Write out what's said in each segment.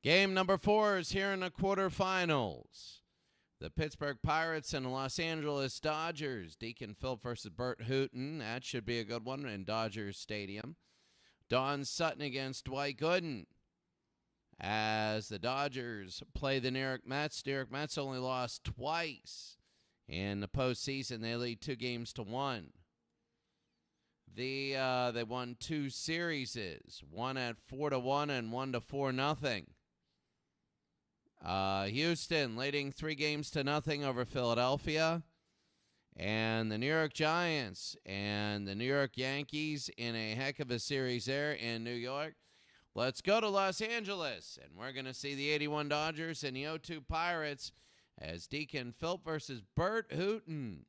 Game number 4 is here in the quarterfinals. The Pittsburgh Pirates and the Los Angeles Dodgers. Deacon Phillip versus Burt Hooton. That should be a good one in Dodgers Stadium. Don Sutton against Dwight Gooden. As the Dodgers play the New York Mets. New York Mets only lost twice in the postseason. They lead 2-1. They won 2 series, one at 4-1 and one to 4-0. Houston leading 3-0 over Philadelphia. And the New York Giants and the New York Yankees in a heck of a series there in New York. Let's go to Los Angeles, and we're going to see the 81 Dodgers and the 02 Pirates as Deacon Phillip versus Burt Hooton.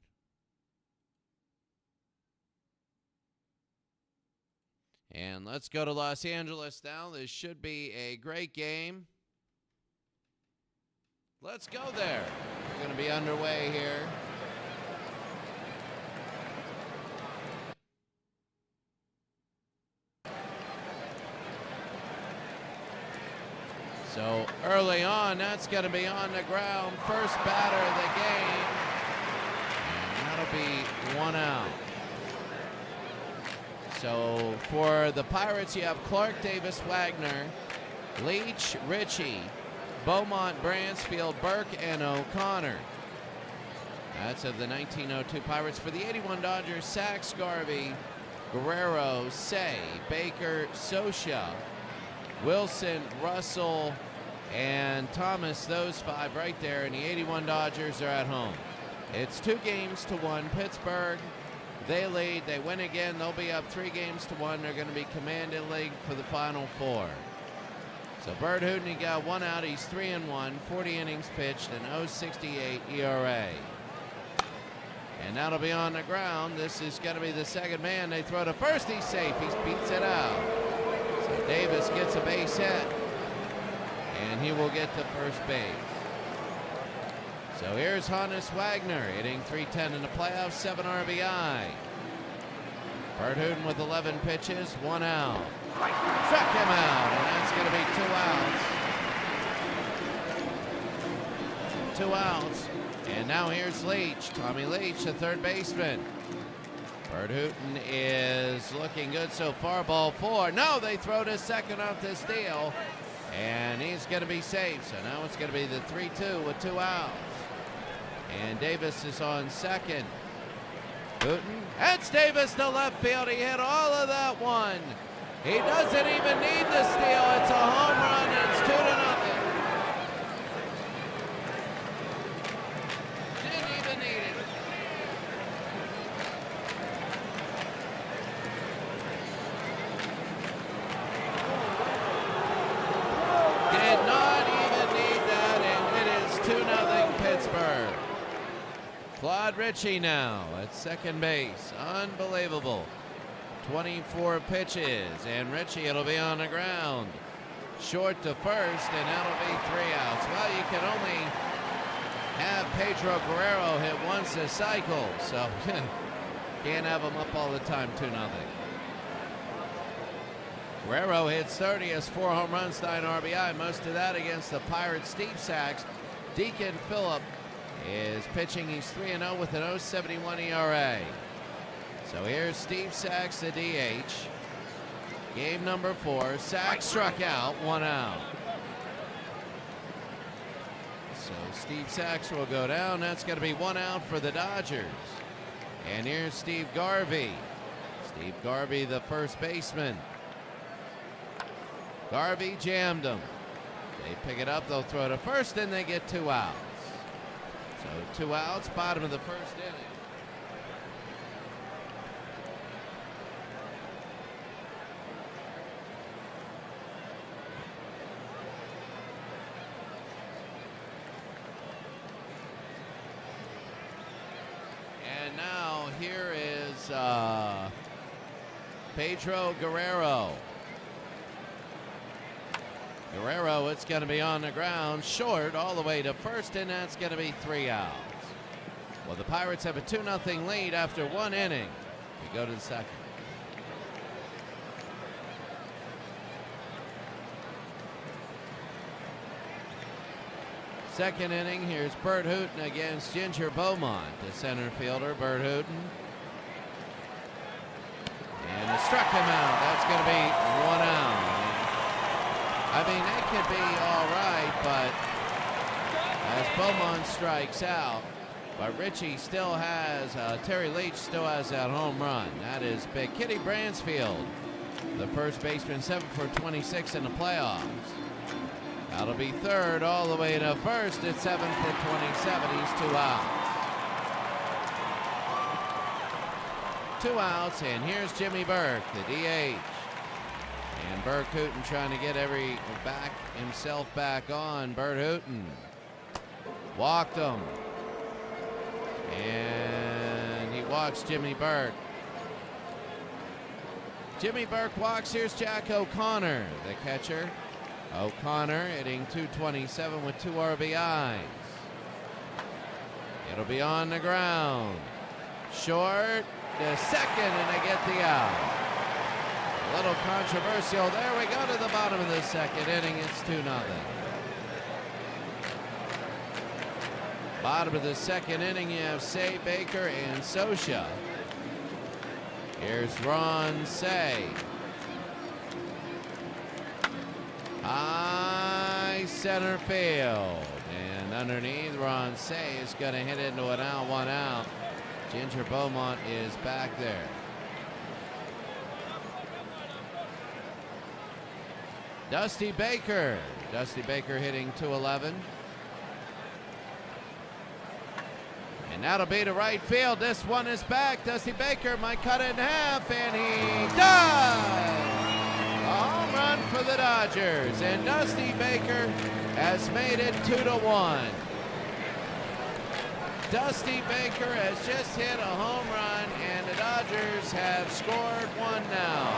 And let's go to Los Angeles now. This should be a great game. Let's go there. We're going to be underway here. So early on, that's going to be on the ground. First batter of the game. And that'll be 1 out. So for the Pirates, you have Clark, Davis, Wagner, Leach, Ritchie, Beaumont, Bransfield, Burke, and O'Connor. That's of the 1902 Pirates. For the 81 Dodgers, Sachs, Garvey, Guerrero, Say, Baker, Scioscia, Wilson, Russell, and Thomas. Those 5 right there. And the 81 Dodgers are at home. It's 2-1. Pittsburgh, they lead. They win again. They'll be up 3-1. They're going to be commanded league for the Final 4. So Burt Hooton, he got 1 out. He's 3-1, 40 innings pitched, and 0.68 ERA. And that'll be on the ground. This is going to be the second man. They throw to first. He's safe. He beats it out. So Davis gets a base hit, and he will get to first base. So here's Honus Wagner hitting .310 in the playoffs, 7 RBI. Burt Hooton with 11 pitches, 1 out. Struck him out, and that's going to be 2 outs. 2 outs. And now here's Leach. Tommy Leach, the third baseman. Burt Hooton is looking good so far. Ball 4. No, they throw to second off this deal. And he's going to be safe. So now it's going to be the 3-2 with 2 outs. And Davis is on second. Hooton. That's Davis to left field. He hit all of that one. He doesn't even need the steal. It's a home run. It's 2-0. Didn't even need it. Did not even need that, and it is 2-0 Pittsburgh. Claude Ritchie now at second base. Unbelievable. 24 pitches, and Ritchie, it'll be on the ground. Short to first, and that'll be 3 outs. Well, you can only have Pedro Guerrero hit once a cycle, so can't have him up all the time, 2-0. Guerrero hits 30, has 4 home runs, 9 RBI, most of that against the Pirates. Steve Sachs. Deacon Phillip is pitching. He's 3-0 with an 0.71 ERA. So here's Steve Sachs, the DH. Game number 4. Sachs struck out, 1 out. So Steve Sachs will go down. That's going to be 1 out for the Dodgers. And here's Steve Garvey. Steve Garvey, the first baseman. Garvey jammed him. They pick it up. They'll throw to first, and they get 2 outs. So 2 outs, bottom of the first inning. And now here is Pedro Guerrero. Guerrero, it's going to be on the ground, short all the way to first, and that's going to be 3 outs. Well, the Pirates have a 2-0 lead after 1 inning. We go to the second. Second inning, here's Bert Hooton against Ginger Beaumont, the center fielder, Bert Hooton. And it struck him out. That's going to be 1 out. I mean, that could be all right, but as Beaumont strikes out, but Richie still has, Terry Leach still has that home run. That is big. Kitty Bransfield, the first baseman, 7 for 26 in the playoffs. That'll be third all the way to first at 7 for 27. He's 2 outs. 2 outs, and here's Jimmy Burke, the DH. And Bert Hooton trying to get himself back on. Bert Hooton walked him. And he walks Jimmy Burke. Jimmy Burke walks. Here's Jack O'Connor, the catcher. O'Connor hitting .227 with 2 RBIs. It'll be on the ground. Short to second, and they get the out. A little controversial. There we go to the bottom of the second inning. It's 2-0. Bottom of the second inning, you have Say, Baker, and Sosha. Here's Ron Say. High center field. And underneath, Ron Say is going to hit into an out, 1 out. Ginger Beaumont is back there. Dusty Baker. Dusty Baker hitting .211. And that'll be to right field. This one is back. Dusty Baker might cut it in half, and he does! A home run for the Dodgers, and Dusty Baker has made it 2-1. Dusty Baker has just hit a home run, and the Dodgers have scored 1 now.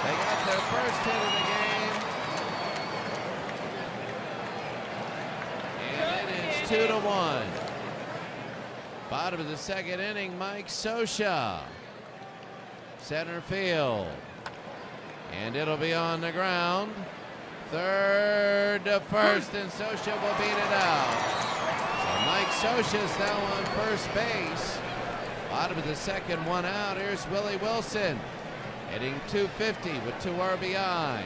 They got their first hit of the game. And it is 2-1. Bottom of the second inning, Mike Sosha. Center field. And it'll be on the ground. Third to first, and Sosha will beat it out. So Mike Sosha's now on first base. Bottom of the second, 1 out. Here's Willie Wilson hitting .250 with 2 RBI.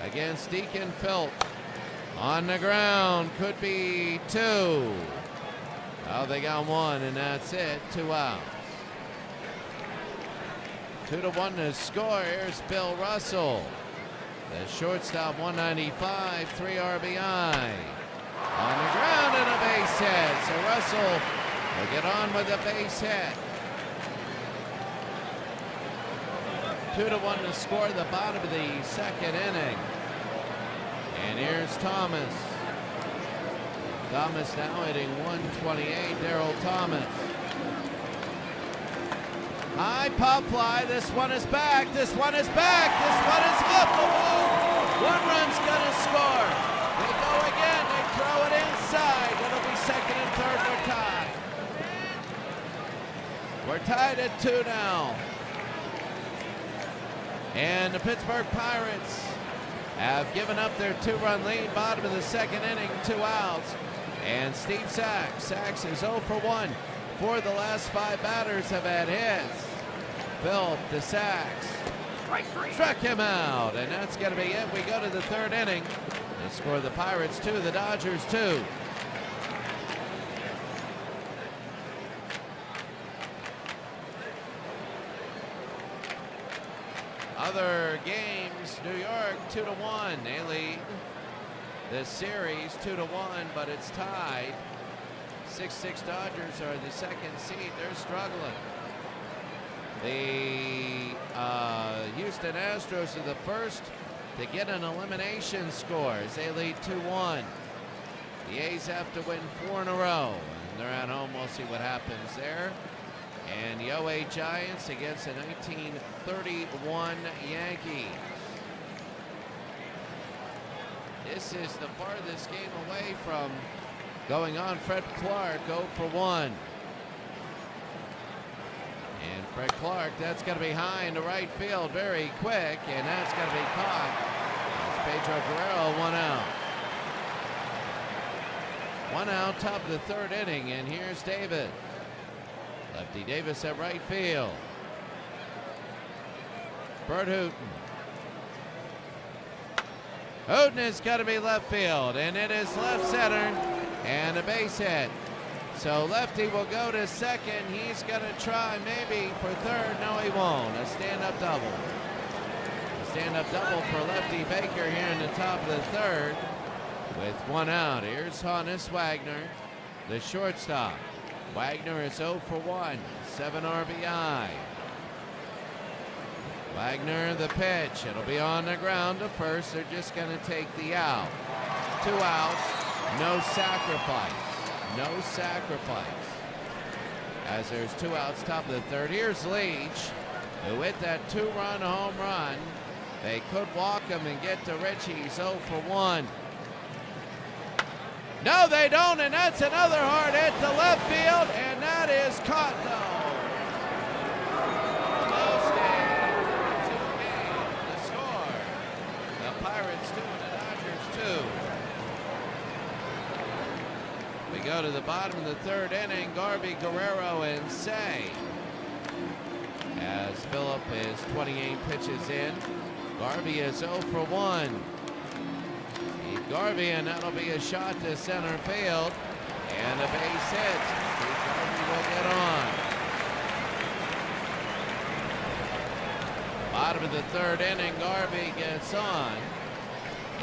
Against Deacon Philp. On the ground, could be 2. Oh, they got 1, and that's it. 2 outs. 2-1 to score. Here's Bill Russell. The shortstop, 195, 3 RBI. On the ground and a base hit. So Russell will get on with a base hit. 2-1 to score the bottom of the second inning. And here's Thomas. Thomas now hitting .128. Darryl Thomas. High pop fly. This one is back. This one is back. This one is up the wall. 1 run's gonna score. They go again. They throw it inside. It'll be second and third. We're tied. We're tied at 2 now. And the Pittsburgh Pirates have given up their 2-run lead. Bottom of the second inning, 2 outs. And Steve Sachs. Sachs is 0 for 1. 4 of the last 5 batters have had hits. Philp to Sachs. Struck him out, and that's going to be it. We go to the third inning. They score the Pirates 2, the Dodgers 2. Other games, New York 2-1. They lead this series 2-1, but it's tied. 6-6 Dodgers are the second seed. They're struggling. The Houston Astros are the first to get an elimination score as they lead 2-1. The A's have to win 4 in a row, and they're at home. We'll see what happens there. And the 08 Giants against the 1931 Yankees. This is the farthest game away from going on. Fred Clark 0 for 1. And Fred Clark, that's going to be high into right field very quick, and that's going to be caught. That's Pedro Guerrero, 1 out. One out, top of the third inning, and here's Davis. Lefty Davis at right field. Bert Hooton. Hooton has got to be left field, and it is left center, and a base hit. So lefty will go to second. He's going to try maybe for third. No, he won't. A stand-up double. A stand-up double for lefty Baker here in the top of the third with one out. Here's Honus Wagner, the shortstop. Wagner is 0 for 1, 7 RBI. Wagner, the pitch. It'll be on the ground to first. They're just going to take the out. 2 outs, no sacrifice. No sacrifice. As there's 2 outs, top of the third. Here's Leach, who hit that 2-run home run. They could walk him and get to Richie. He's 0 for 1. No, they don't, and that's another hard hit to left field, and that is caught, though. Almost in 2 games. The score. The Pirates 2 and the Dodgers 2. We go to the bottom of the third inning. Garvey, Guerrero, and Say. As Phillip is 28 pitches in. Garvey is 0 for 1. Garvey, and that'll be a shot to center field, and a base hit. Steve Garvey will get on. Bottom of the third inning, Garvey gets on,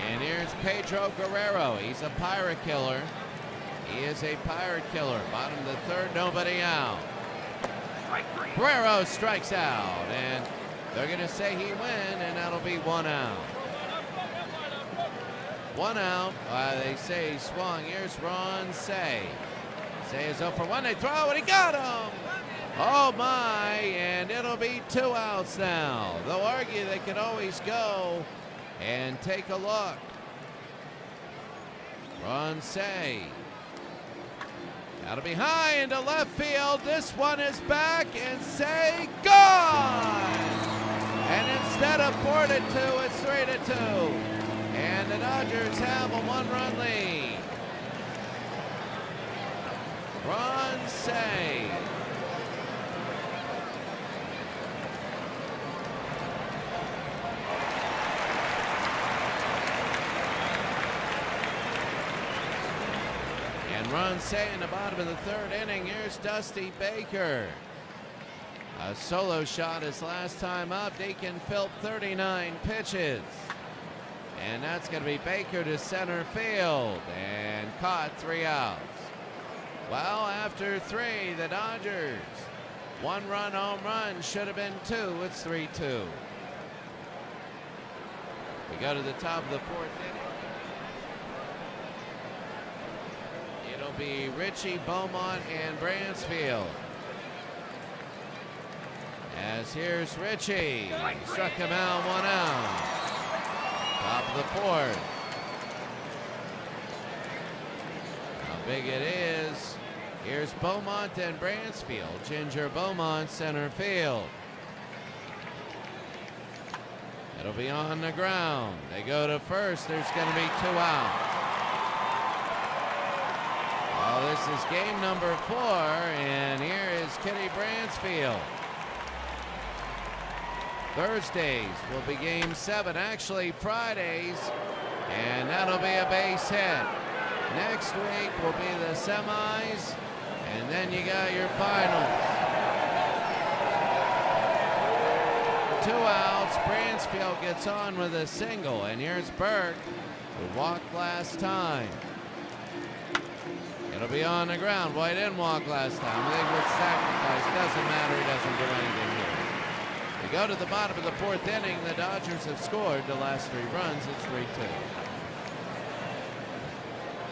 and here's Pedro Guerrero. He's a pirate killer. He is a pirate killer. Bottom of the third, nobody out. Guerrero strikes out, and they're going to say he win, and that'll be 1 out. 1 out. They say he swung. Here's Ron Say. Say is 0 for 1. They throw, and he got him. Oh, my. And it'll be 2 outs now. They'll argue they could always go and take a look. Ron Say. That'll be high into left field. This one is back, and Say gone. And instead of 4-2, it's 3-2. And the Dodgers have a 1-run lead. Ron Say. And Ron Say in the bottom of the third inning. Here's Dusty Baker. A solo shot his last time up. Deacon Phillip 39 pitches. And that's going to be Baker to center field, and caught 3 outs. Well, after 3, the Dodgers, 1-run home run, should have been 2. It's 3-2. We go to the top of the 4th inning. It'll be Richie, Beaumont, and Bransfield. As here's Richie. Struck him out, 1 out. Top of the 4th. How big it is. Here's Beaumont and Bransfield. Ginger Beaumont, center field. It'll be on the ground. They go to first. There's going to be 2 outs. Well, this is game number 4, and here is Kitty Bransfield. Thursdays will be game 7, actually Fridays, and that'll be a base hit. Next week will be the semis, and then you got your finals. 2 outs, Bransfield gets on with a single, and here's Burke, who walked last time. It'll be on the ground. Well, he didn't walk last time. They would sacrifice. Doesn't matter. He doesn't do anything here. We go to the bottom of the 4th inning. The Dodgers have scored the last 3 runs. It's 3-2.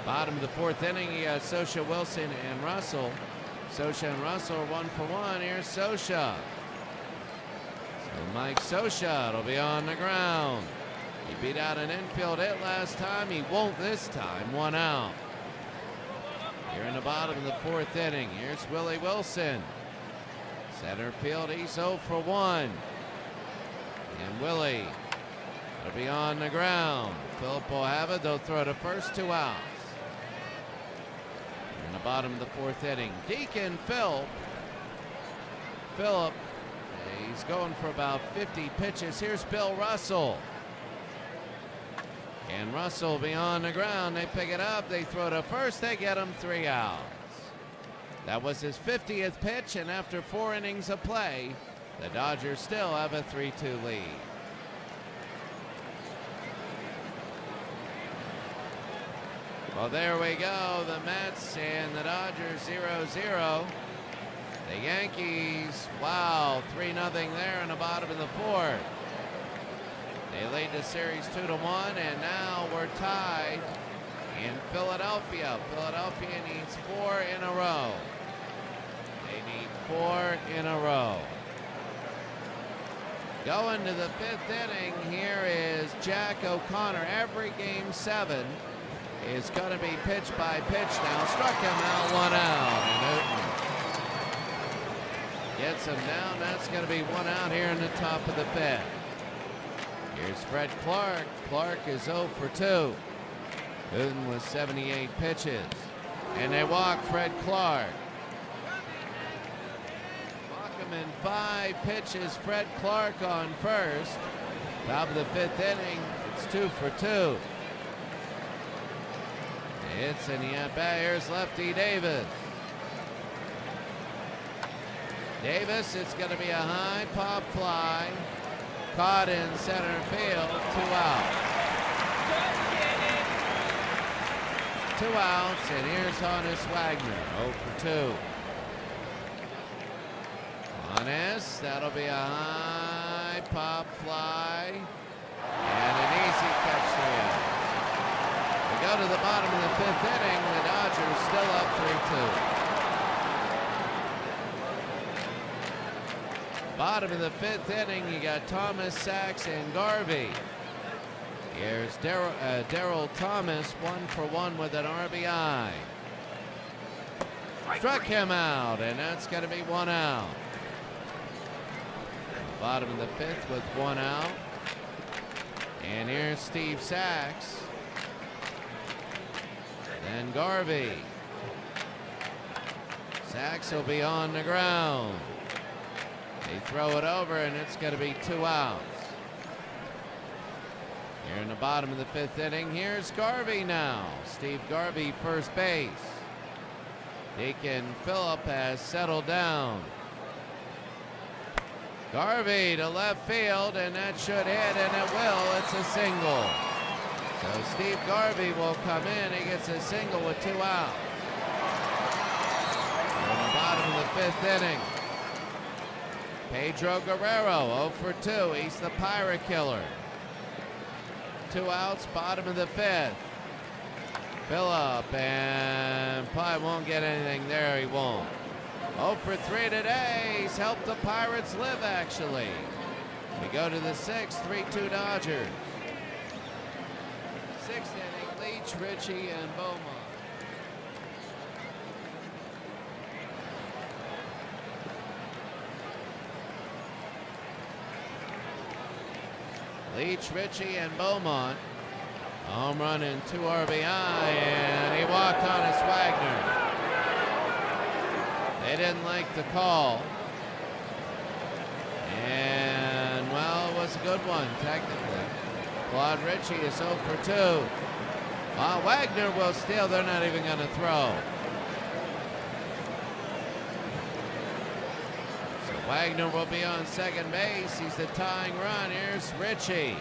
Bottom of the 4th inning, you got Sosha, Wilson, and Russell. Sosha and Russell are 1 for 1. Here's Sosha. So Mike Sosha, it'll be on the ground. He beat out an infield hit last time. He won't this time. 1 out. Here in the bottom of the 4th inning. Here's Willie Wilson. Center field, he's 0 for 1. And Willie, it'll be on the ground. Phillip will have it. They'll throw to first, 2 outs. in the bottom of the fourth inning. Deacon Philip, he's going for about 50 pitches. Here's Bill Russell. And Russell will be on the ground. They pick it up. They throw to first. They get him 3 outs. That was his 50th pitch, and after 4 innings of play, the Dodgers still have a 3-2 lead. Well, there we go. The Mets and the Dodgers 0-0. The Yankees, wow, 3-0 there in the bottom of the fourth. They lead the series 2-1, and now we're tied in Philadelphia. Philadelphia needs 4 in a row. They need 4 in a row. Going to the 5th inning, here is Jack O'Connor. Every game 7 is going to be pitch by pitch now. Struck him out, 1 out. And Newton gets him down. That's going to be 1 out here in the top of the 5th. Here's Fred Clark. Clark is 0 for 2. Newton with 78 pitches. And they walk Fred Clark. Walk him in 5 pitches. Fred Clark on first. Top of the 5th inning. It's 2 for 2. It's in the at-bat. Here's lefty Davis. Davis, it's going to be a high pop fly. Caught in center field. 2 outs. 2 outs, and here's Honus Wagner. 0 for 2. Honus, that'll be a high pop fly. And an easy catch 3 outs. We go to the bottom of the 5th inning. The Dodgers still up 3-2. Bottom of the 5th inning, you got Thomas, Sachs, and Garvey. Here's Darryl Thomas, 1 for 1 with an RBI. Struck him out, and that's going to be 1 out. Bottom of the 5th with 1 out. And here's Steve Sachs. Then Garvey. Sachs will be on the ground. They throw it over, and it's going to be 2 outs. Here in the bottom of the 5th inning, here's Garvey now. Steve Garvey, first base. Deacon Philip has settled down. Garvey to left field, and that should hit, and it will. It's a single. So Steve Garvey will come in. He gets a single with 2 outs. In the bottom of the 5th inning, Pedro Guerrero, 0 for 2. He's the Pirate Killer. 2 outs, bottom of the 5th. Phillip, and probably won't get anything there. He won't. 0 for 3 today. He's helped the Pirates live, actually. We go to the 6th, 3-2 Dodgers. 6th inning, Leach, Ritchie, and Beaumont. Leach, Ritchie, and Beaumont. Home run and 2 RBI, and he walked Honus Wagner. They didn't like the call. And, well, it was a good one, technically. Claude Ritchie is 0 for 2. Wagner will steal. They're not even going to throw. Wagner will be on second base. He's the tying run. Here's Ritchie.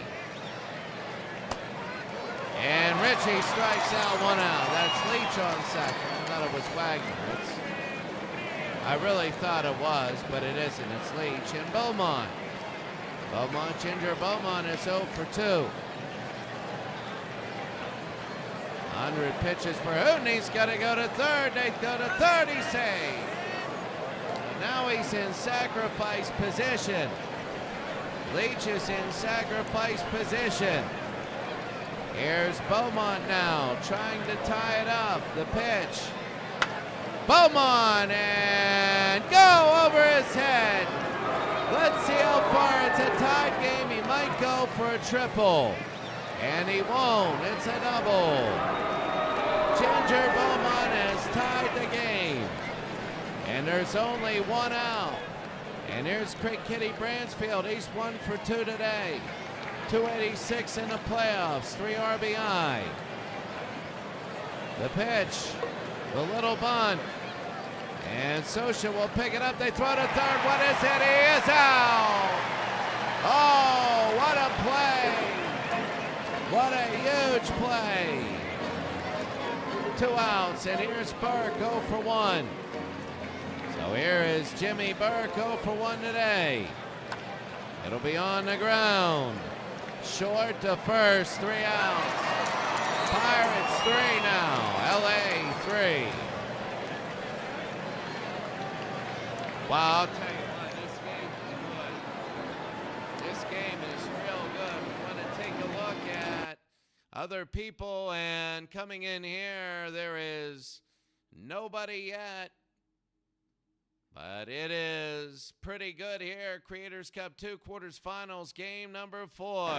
And Ritchie strikes out, 1 out. That's Leach on second. I thought it was Wagner. I really thought it was, but it isn't. It's Leach and Beaumont. Ginger Beaumont is 0 for 2. 100 pitches for Hooten. He's got to go to third. They go to third. He saved. Now he's in sacrifice position. Leach is in sacrifice position. Here's Beaumont now, trying to tie it up. The pitch. Beaumont, and go over his head. Let's see how far. It's a tied game. He might go for a triple. And he won't. It's a double. Ginger Beaumont has tied the and there's only one out. And here's Craig Kitty Bransfield. He's 1 for 2 today. 286 in the playoffs, 3 RBI. The pitch, the little bunt. And Sosha will pick it up. They throw to third. What is it? He is out. Oh, what a play. What a huge play. 2 outs, and here's Burke, 0 for 1. So here is Jimmy Burke, 0 for 1 today. It'll be on the ground. Short to first, 3 outs. Pirates 3 now, LA 3. Wow, I'll tell you what, this game is good. This game is real good. We want to take a look at other people, and coming in here, there is nobody yet. But it is pretty good here. Creators Cup 2 quarterfinals, game number 4.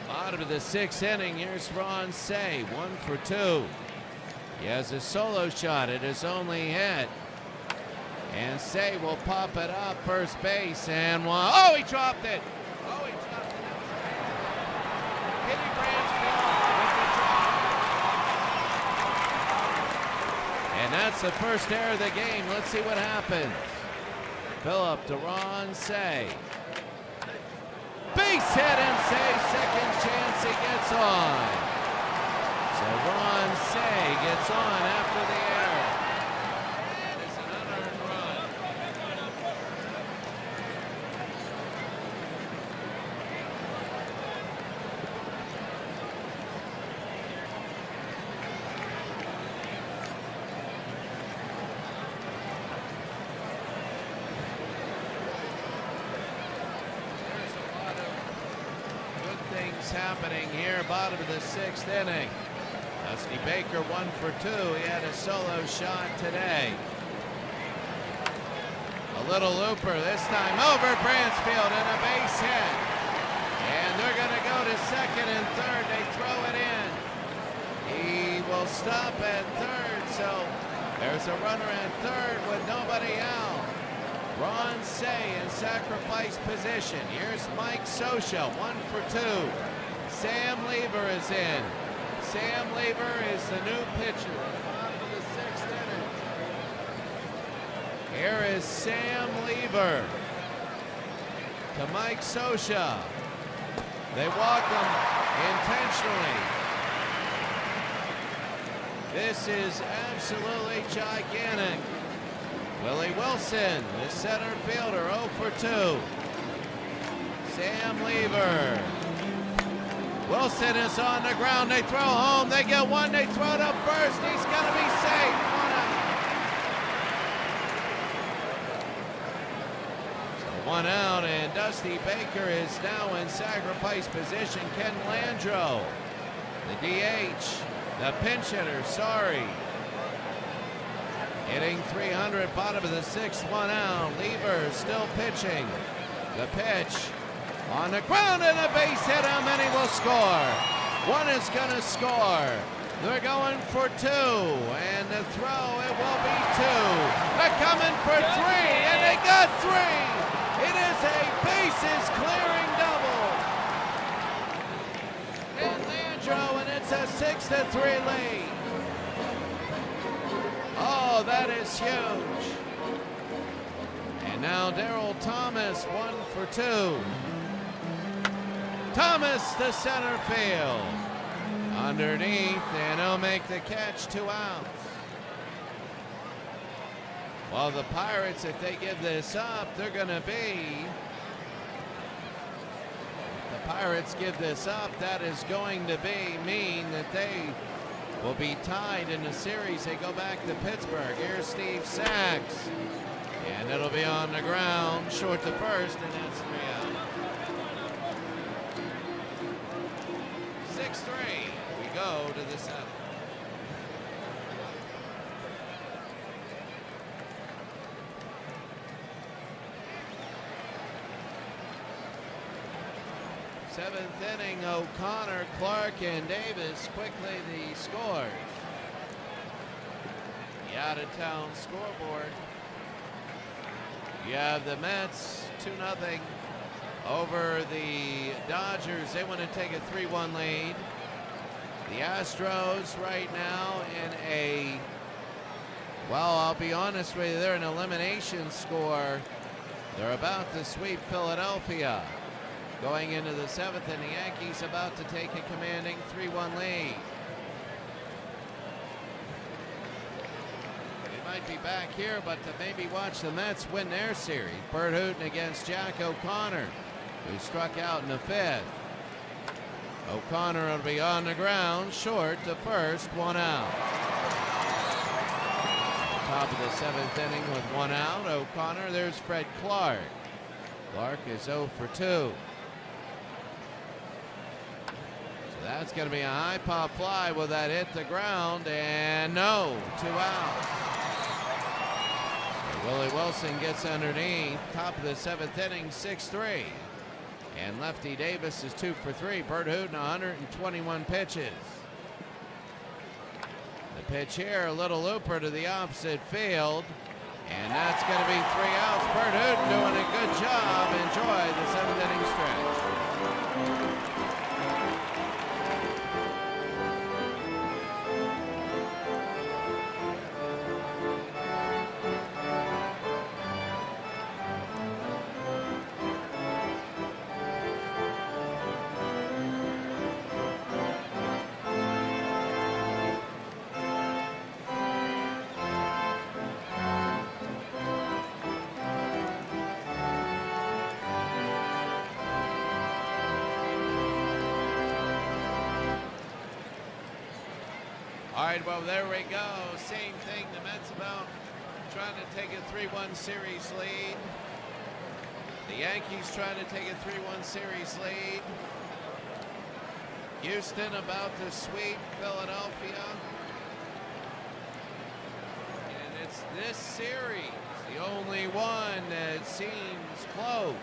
Bottom of the 6th inning, here's Ron Say, 1 for 2. He has a solo shot at his only hit. And Say will pop it up first base, and one. Oh, he dropped it. Oh, he dropped it. Kitty Bransfield with the drop. And that's the first error of the game. Let's see what happens. Phillip to Ron Say. Base hit, and Say, second chance, he gets on. So Ron Say gets on after the error. That is an unearned run. Happening here, bottom of the 6th inning. Dusty Baker 1 for 2. He had a solo shot today. A little looper this time over Bransfield and a base hit. And they're going to go to second and third. They throw it in. He will stop at third, so there's a runner at third with nobody out. Ron Say in sacrifice position. Here's Mike Sosha, 1 for 2. Sam Lever is in. Sam Lever is the new pitcher. Bottom of the 6th inning. Here is Sam Lever to Mike Sosha. They walk him intentionally. This is absolutely gigantic. Willie Wilson, the center fielder, 0 for 2. Sam Lever. Wilson is on the ground. They throw home. They get one. They throw to first. He's going to be safe. 1 out. So 1 out, and Dusty Baker is now in sacrifice position. Ken Landro, the DH, the pinch hitter, hitting 300, bottom of the 6th, 1 out. Lever still pitching. The pitch on the ground, and a base hit him, and he will score. One is going to score. They're going for 2, and the throw, it will be 2. They're coming for 3, and they got 3. It is a bases clearing double. And Landro, and it's a 6-3 lead. Oh, that is huge. And now Darryl Thomas, 1 for 2. Thomas to center field. Underneath, and he'll make the catch, 2 outs. Well, the Pirates, if they give this up, they're going to be... The Pirates give this up, that is going to mean that they will be tied in the series. They go back to Pittsburgh. Here's Steve Sachs. And it'll be on the ground, short to first, and that's 3 out. 6-3. We go to the 7th. Seventh inning, O'Connor, Clark, and Davis. Quickly the scores. The out-of-town scoreboard. You have the Mets 2-0 over the Dodgers. They want to take a 3-1 lead. The Astros right now in a, well, I'll be honest with you, they're an elimination score. They're about to sweep Philadelphia. Going into the seventh, and the Yankees about to take a commanding 3-1 lead. We might be back here, but to maybe watch the Mets win their series. Bert Hooton against Jack O'Connor, who struck out in the fifth. O'Connor will be on the ground, short to first, 1 out. Top of the seventh inning with 1 out. O'Connor, there's Fred Clark. Clark is 0 for 2. That's going to be a high pop fly. Will that hit the ground? And no, 2 outs. So Willie Wilson gets underneath. Top of the seventh inning, 6-3. And lefty Davis is 2 for 3. Bert Hooton, 121 pitches. The pitch here, a little looper to the opposite field. And that's going to be 3 outs. Bert Hooton doing a good job. Enjoy the seventh inning stretch. All right, well, there we go. Same thing. The Mets about trying to take a 3-1 series lead. The Yankees trying to take a 3-1 series lead. Houston about to sweep Philadelphia. And it's this series, the only one that seems close.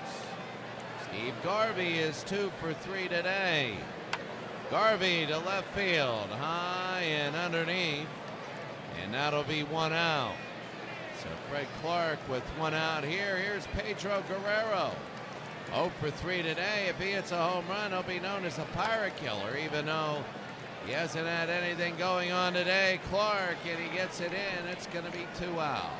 Steve Garvey is 2 for 3 today. Garvey to left field, high and underneath, and that'll be 1 out. So Fred Clark with 1 out here. Here's Pedro Guerrero, 0 for 3 today. If he hits a home run, he'll be known as a pirate killer, even though he hasn't had anything going on today. Clark, and he gets it in. It's going to be 2 outs.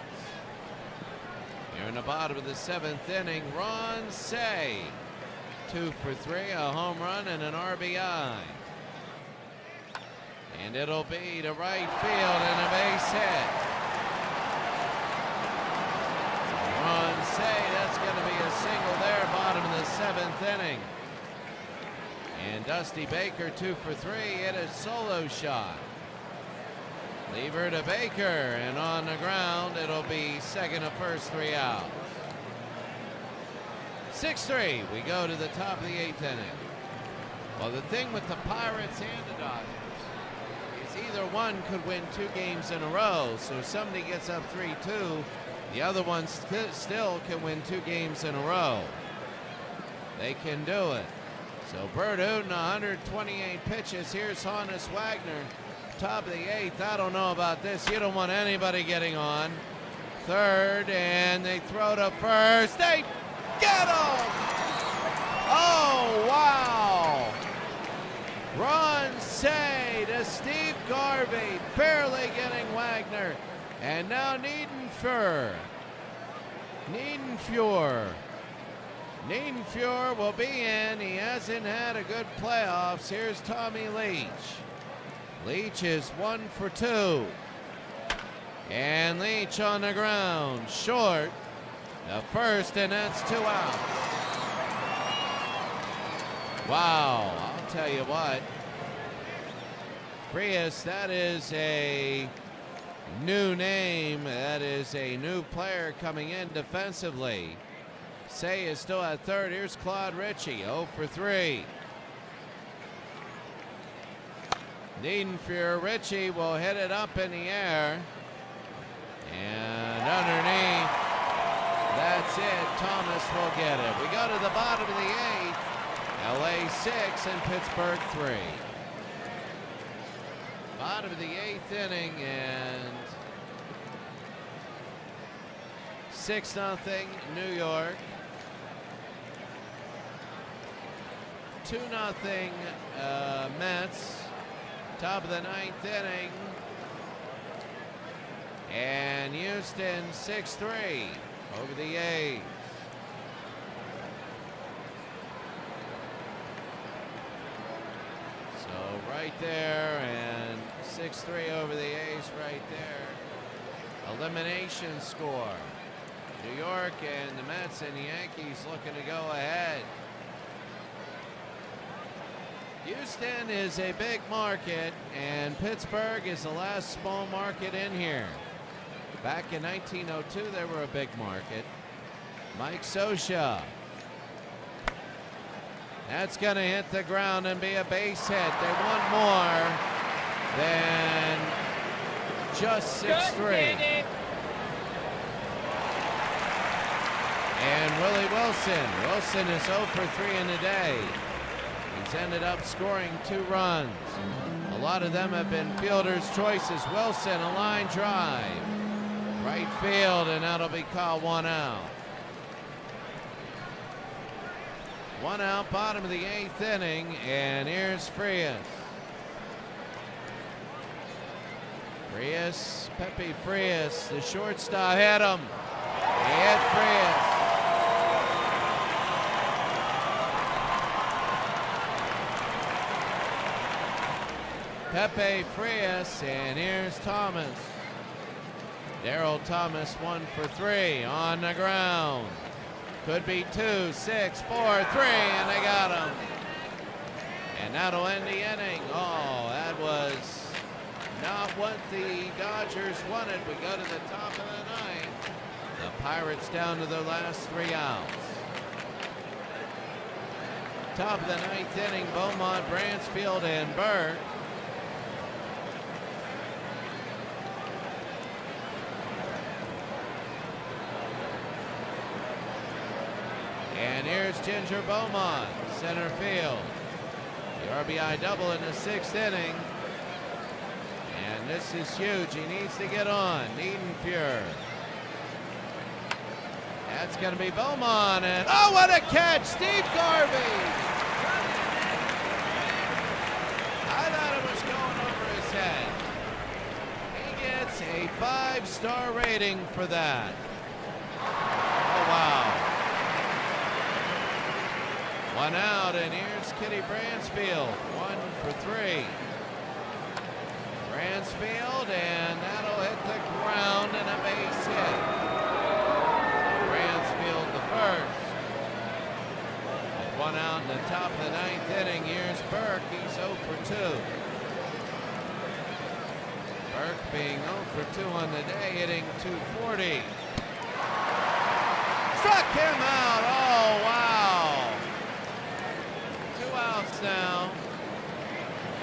Here in the bottom of the seventh inning, Ron Say, 2 for 3, a home run and an RBI. And it'll be to right field and a base hit. So Ron Say, that's going to be a single there, bottom of the seventh inning. And Dusty Baker, 2 for 3, hit a solo shot. Lever to Baker, and on the ground, it'll be second to first, 3 outs. 6-3, we go to the top of the eighth inning. Well, the thing with the Pirates and the Dodgers is either one could win 2 games in a row. So if somebody gets up 3-2, the other one still can win 2 games in a row. They can do it. So Bert Hooton, 128 pitches. Here's Honus Wagner, top of the eighth. I don't know about this. You don't want anybody getting on. Third, and they throw to first. They get him! Oh, wow! Ron Say to Steve Garvey, barely getting Wagner. And now Niedenfuhr will be in. He hasn't had a good playoffs. Here's Tommy Leach. Leach is 1 for 2. And Leach on the ground, short. The first, and that's 2 outs. Wow, I'll tell you what. Frias, that is a new name. That is a new player coming in defensively. Say is still at third. Here's Claude Ritchie, 0 for 3. Niedenfuhr, Ritchie will hit it up in the air. And underneath, that's it. Thomas will get it. We go to the bottom of the eighth, LA 6 and Pittsburgh 3. Bottom of the 8th inning, and 6-0 New York. 2-0 Mets. Top of the 9th inning. And Houston 6-3 over the A's. So right there, and 6-3 over the A's right there. Elimination score. New York and the Mets and the Yankees looking to go ahead. Houston is a big market, and Pittsburgh is the last small market in here. Back in 1902, they were a big market. Mike Scioscia. That's going to hit the ground and be a base hit. They want more than just 6-3. And Willie Wilson. Wilson is 0 for 3 in the day. He's ended up scoring 2 runs. A lot of them have been fielder's choices. Wilson, a line drive. Right field, and that'll be called 1 out. 1 out, bottom of the 8th inning, and here's Frias. Pepe Frias, the shortstop, hit him. He hit Frias. Pepe Frias, and here's Thomas. Darryl Thomas 1 for 3 on the ground. Could be 2, 6, 4, 3, and they got him. And that'll end the inning. Oh, that was not what the Dodgers wanted. We go to the top of the 9th. The Pirates down to their last 3 outs. Top of the 9th inning, Beaumont, Bransfield, and Burke. And here's Ginger Beaumont, center field. The RBI double in the 6th inning. And this is huge. He needs to get on. Niedenfuhr. That's going to be Beaumont. And oh, what a catch! Steve Garvey! I thought it was going over his head. He gets a 5-star rating for that. Oh, wow. 1 out, and here's Kitty Bransfield, 1 for 3. Bransfield, and that'll hit the ground and a base hit. Bransfield the first. With 1 out in the top of the 9th inning, here's Burke. He's 0 for 2. Burke being 0 for 2 on the day, hitting .240. Struck him out. Oh, wow. Now,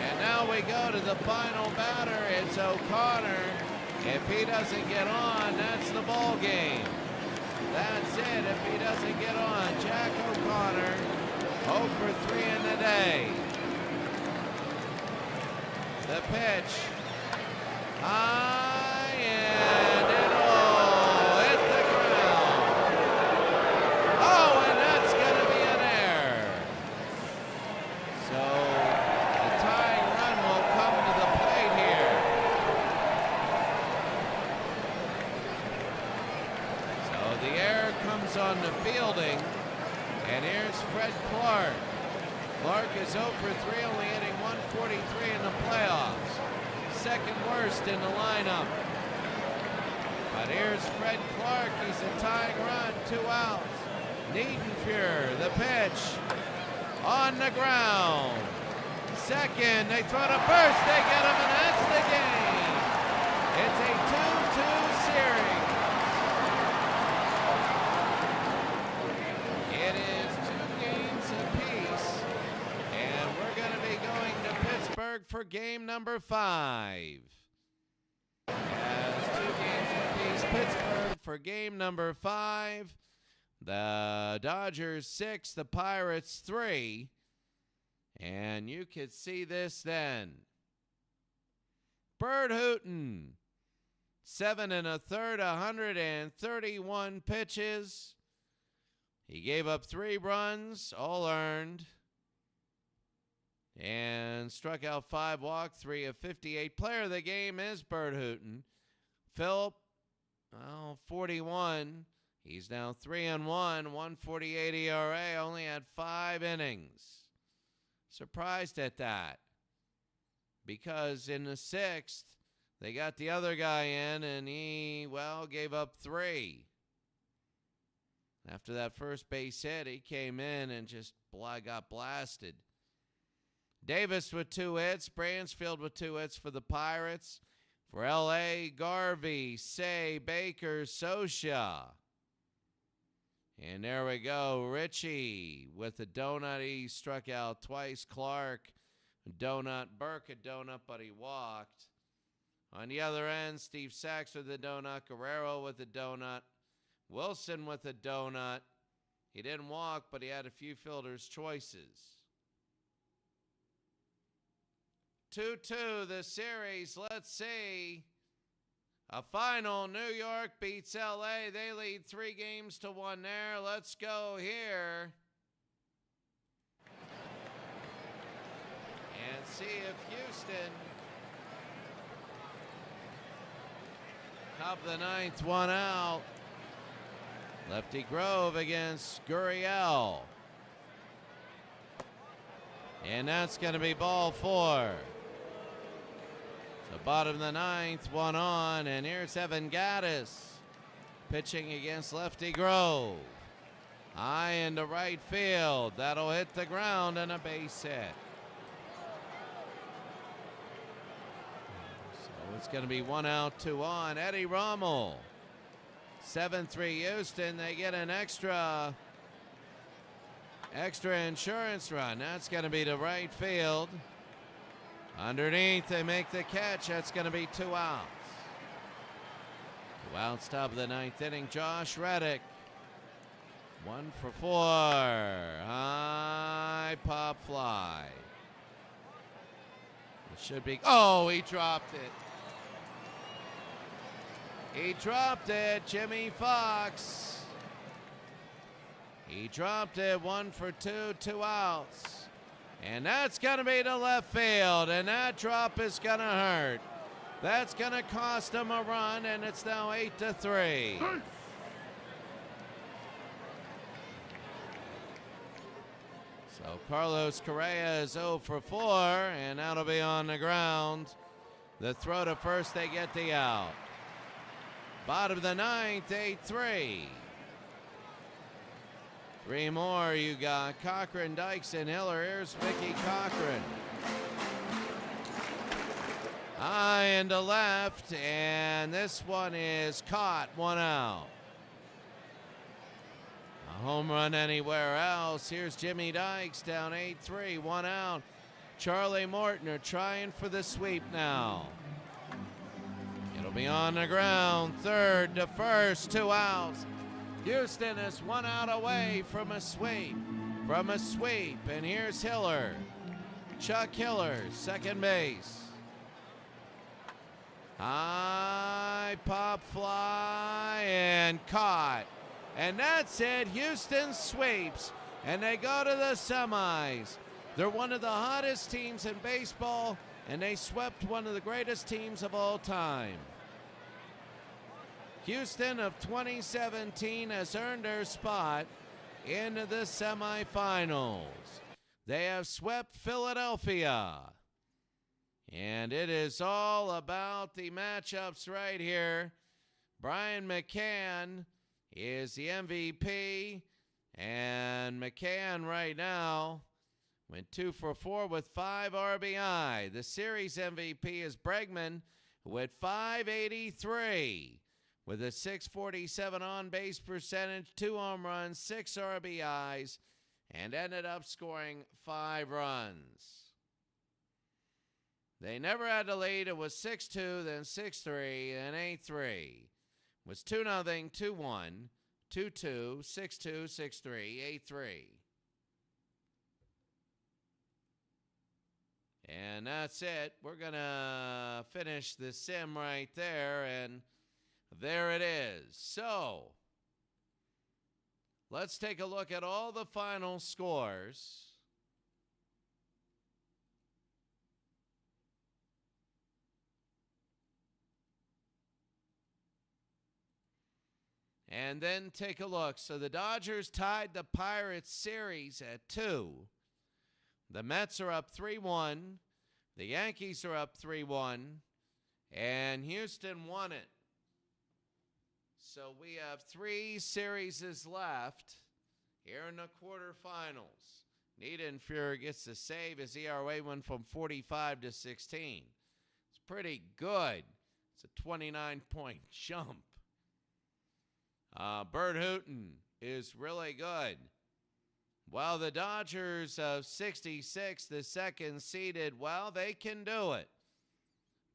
and now we go to the final batter. It's O'Connor. If he doesn't get on, that's the ball game. That's it. If he doesn't get on, Jack O'Connor, 0 for 3 in the day. The pitch, high, and it'll hit the ground. Oh, and that's going to be an error. So the tying run will come to the plate here. So the error comes on the fielding, and here's Fred Clark. Clark is 0 for 3, only hitting .143 in the playoffs. Second worst in the lineup. But here's Fred Clark. He's a tying run, 2 outs. Niedenfuhr, the pitch. On the ground. Second, they throw to first, they get him, and that's the game. It's a 2-2 series. It is 2 games apiece, and we're going to be going to Pittsburgh for game number 5. As 2 games apiece, Pittsburgh for game number 5. The Dodgers 6, the Pirates 3. And you could see this then. Bird hootin'. 7 1/3, 131 pitches. He gave up 3 runs, all earned. And struck out 5, walked 3 of 58. Player of the game is Bird hootin'. Philip, 41. He's now 3-1, 1.48 ERA, only had 5 innings. Surprised at that. Because in the 6th, they got the other guy in, and he, gave up 3. After that first base hit, he came in and just got blasted. Davis with 2 hits. Bransfield with 2 hits for the Pirates. For L.A., Garvey, Say, Baker, Sosha. And there we go. Ritchie with a donut. He struck out twice. Clark, a donut. Burke, a donut, but he walked. On the other end, Steve Sachs with a donut. Guerrero with a donut. Wilson with a donut. He didn't walk, but he had a few fielder's choices. 2-2 the series. Let's see. A final. New York beats L.A. They lead 3-1 there. Let's go here. And see if Houston, top of the 9th, 1 out. Lefty Grove against Gurriel. And that's going to be ball 4. So bottom of the 9th, 1 on, and here's Evan Gaddis pitching against Lefty Grove. High into right field. That'll hit the ground and a base hit. So it's going to be 1 out, 2 on. Eddie Rommel. 7-3 Houston. They get an extra insurance run. That's going to be to right field. Underneath, they make the catch. That's going to be 2 outs. 2 outs, top of the 9th inning. Josh Reddick. 1 for 4. High pop fly. It should be. Oh, he dropped it. He dropped it. Jimmy Fox. He dropped it. 1 for 2, 2 outs. And that's going to be to left field, and that drop is going to hurt. That's going to cost him a run, and it's now 8-3. So Carlos Correa is 0 for 4, and that'll be on the ground. The throw to first, they get the out. Bottom of the 9th, 8-3. 3 more. You got Cochran, Dykes, and Hiller. Here's Mickey Cochran. High into left, and this one is caught. 1 out. A home run anywhere else. Here's Jimmy Dykes down 8-3. 1 out. Charlie Mortner trying for the sweep now. It'll be on the ground. Third to first. 2 outs. Houston is 1 out away from a sweep. And here's Hiller. Chuck Hiller, second base. High pop fly and caught. And that's it. Houston sweeps, and they go to the semis. They're one of the hottest teams in baseball, and they swept one of the greatest teams of all time. Houston of 2017 has earned their spot into the semifinals. They have swept Philadelphia. And it is all about the matchups right here. Brian McCann is the MVP. And McCann right now went 2 for 4 with 5 RBI. The series MVP is Bregman with 583. With a 647 on-base percentage, 2 home runs, 6 RBIs, and ended up scoring 5 runs. They never had to lead. It was 6-2, then 6-3, then 8-3. It was 2-0, 2-1, 2-2, 6-2, 6-3, 8-3. And that's it. We're going to finish the sim right there, and there it is. So, let's take a look at all the final scores. And then take a look. So the Dodgers tied the Pirates series at 2. The Mets are up 3-1. The Yankees are up 3-1. And Houston won it. So we have 3 series left here in the quarterfinals. Niedenfuhr gets the save. His ERA went from 45 to 16. It's pretty good. It's a 29-point jump. Bert Hooton is really good. While the Dodgers of 66, the second seeded, well, they can do it.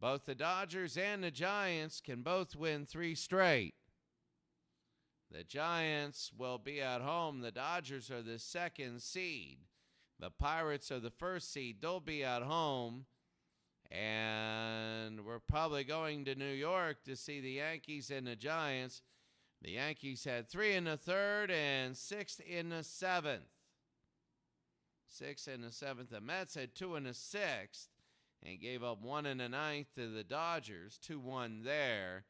Both the Dodgers and the Giants can both win 3 straight. The Giants will be at home. The Dodgers are the second seed. The Pirates are the first seed. They'll be at home. And we're probably going to New York to see the Yankees and the Giants. The Yankees had 3 in the third and 6 in the seventh. 6 in the seventh. The Mets had 2 in the sixth and gave up 1 in the ninth to the Dodgers. 2-1 there.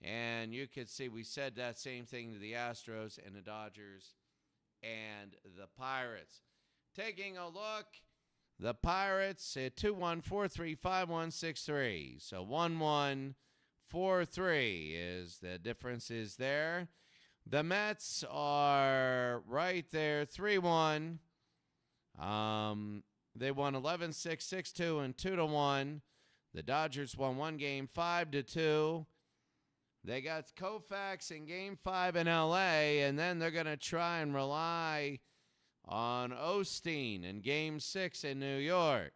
And you could see we said that same thing to the Astros and the Dodgers and the Pirates. Taking a look, the Pirates at 2-1, 4-3, 5-1, 6-3. So 1-1. 4-3 is the difference is there. The Mets are right there, 3-1. They won 11-6, 6-2, and 2-1. The Dodgers won 1 game, 5-2. They got Koufax in Game 5 in L.A., and then they're going to try and rely on Osteen in Game 6 in New York.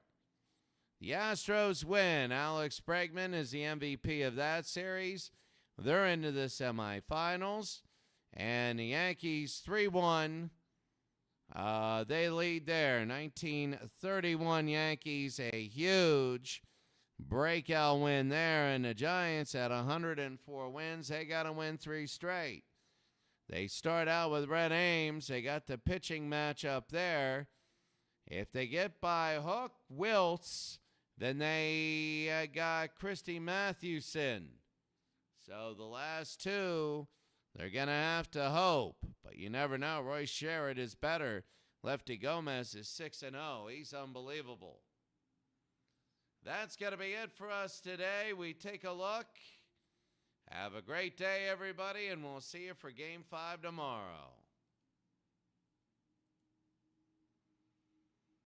The Astros win. Alex Bregman is the MVP of that series. They're into the semifinals. And the Yankees 3-1. They lead there. 1931 Yankees, a huge breakout win there. And the Giants at 104 wins. They got to win 3 straight. They start out with Red Ames. They got the pitching matchup there. If they get by Hook, Wiltz, then they got Christy Mathewson. So the last 2, they're going to have to hope. But you never know. Royce Sherrod is better. Lefty Gomez is 6-0. He's unbelievable. That's going to be it for us today. We take a look. Have a great day, everybody, and we'll see you for Game 5 tomorrow.